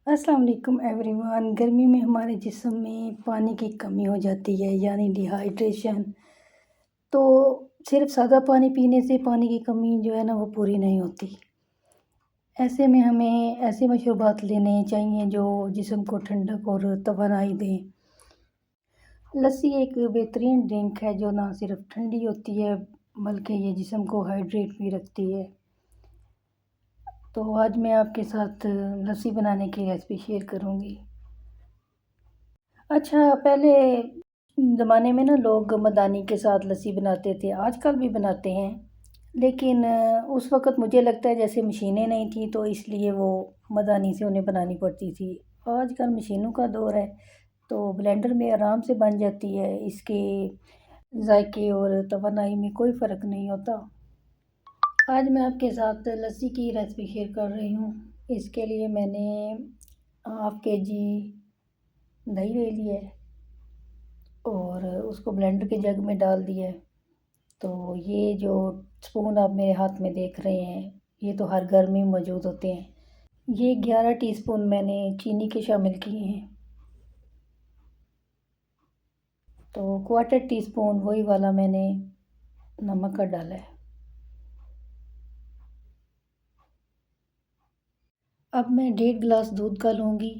अस्सलाम वालेकुम एवरीवन। गर्मी में हमारे जिस्म में पानी की कमी हो जाती है यानी डिहाइड्रेशन। तो सिर्फ सादा पानी पीने से पानी की कमी जो है ना वो पूरी नहीं होती। ऐसे में हमें ऐसे मशरूबात लेने चाहिए जो जिस्म को ठंडक और तवानाई दें। लस्सी एक बेहतरीन ड्रिंक है जो ना सिर्फ ठंडी होती है बल्कि ये जिस्म को हाइड्रेट भी रखती है। तो आज मैं आपके साथ लस्सी बनाने की रेसिपी शेयर करूँगी। अच्छा, पहले ज़माने में ना लोग मदानी के साथ लस्सी बनाते थे, आजकल भी बनाते हैं। लेकिन उस वक़्त मुझे लगता है जैसे मशीनें नहीं थी तो इसलिए वो मदानी से उन्हें बनानी पड़ती थी। आजकल मशीनों का दौर है तो ब्लेंडर में आराम से बन जाती है। इसके ज़ायके और तवानाई में कोई फ़र्क नहीं होता। आज मैं आपके साथ लस्सी की रेसिपी शेयर कर रही हूँ। इसके लिए मैंने हाफ़ केजी दही ले लिया है और उसको ब्लेंडर के जग में डाल दिया है। तो ये जो स्पून आप मेरे हाथ में देख रहे हैं ये तो हर घर में मौजूद होते हैं। ये 11 टीस्पून मैंने चीनी के शामिल किए हैं। तो क्वार्टर टीस्पून वही वाला मैंने नमक का डाला है। अब मैं 1.5 गिलास दूध का लूँगी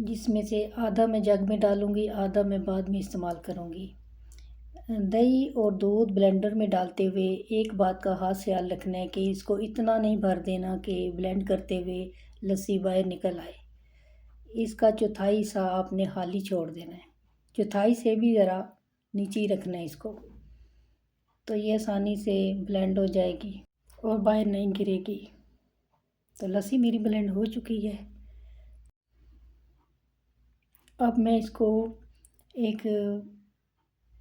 जिसमें से आधा मैं जग में डालूँगी, आधा मैं बाद में इस्तेमाल करूँगी। दही और दूध ब्लेंडर में डालते हुए एक बात का ख़ास ख्याल रखना है कि इसको इतना नहीं भर देना कि ब्लेंड करते हुए लस्सी बाहर निकल आए। इसका चौथाई हिस्सा आपने खाली छोड़ देना है, चौथाई से भी ज़रा नीचे ही रखना है इसको। तो ये आसानी से ब्लेंड हो जाएगी और बाहर नहीं गिरेगी। तो लस्सी मेरी ब्लेंड हो चुकी है। अब मैं इसको एक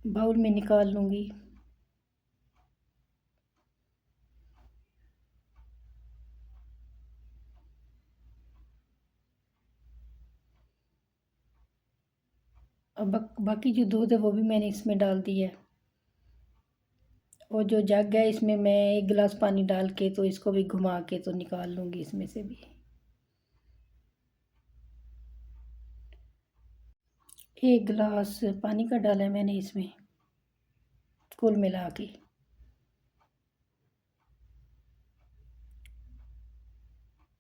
बाउल में निकाल लूँगी। अब बाकी जो दूध है वो भी मैंने इसमें डाल दिया है और जो जग है इसमें मैं 1 गिलास पानी डाल के तो इसको भी घुमा के तो निकाल लूँगी इसमें से भी। 1 गिलास पानी का डाला है मैंने इसमें कुल मिला के।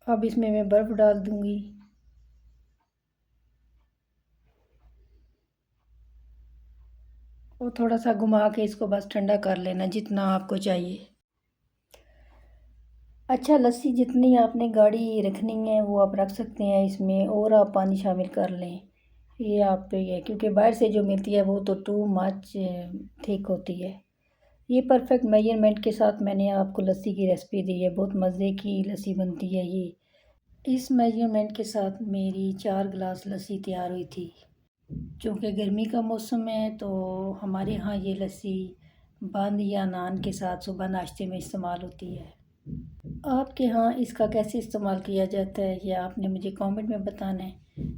अब इसमें मैं बर्फ़ डाल दूँगी और थोड़ा सा घुमा के इसको बस ठंडा कर लेना जितना आपको चाहिए। अच्छा, लस्सी जितनी आपने गाढ़ी रखनी है वो आप रख सकते हैं इसमें और आप पानी शामिल कर लें। ये आप पे है क्योंकि बाहर से जो मिलती है वो तो टू मच थिक होती है। ये परफेक्ट मेजरमेंट के साथ मैंने आपको लस्सी की रेसिपी दी है। बहुत मज़े की लस्सी बनती है ये। इस मेजरमेंट के साथ मेरी 4 गिलास लस्सी तैयार हुई थी। चूँकि गर्मी का मौसम है तो हमारे यहाँ ये लस्सी बंद या नान के साथ सुबह नाश्ते में इस्तेमाल होती है। आपके यहाँ इसका कैसे इस्तेमाल किया जाता है ये आपने मुझे कमेंट में बताना है।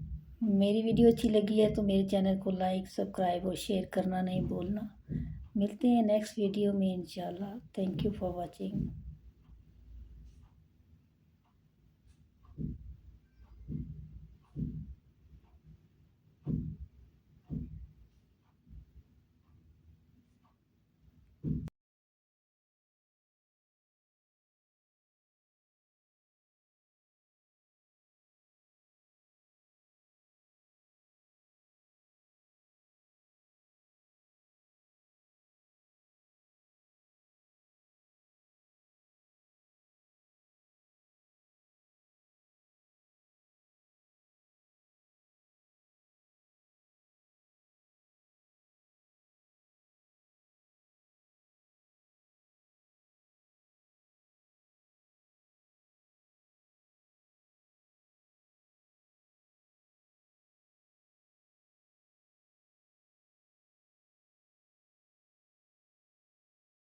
मेरी वीडियो अच्छी लगी है तो मेरे चैनल को लाइक, सब्सक्राइब और शेयर करना नहीं भूलना। मिलते हैं नेक्स्ट वीडियो में इंशाल्लाह। Thank you for watching.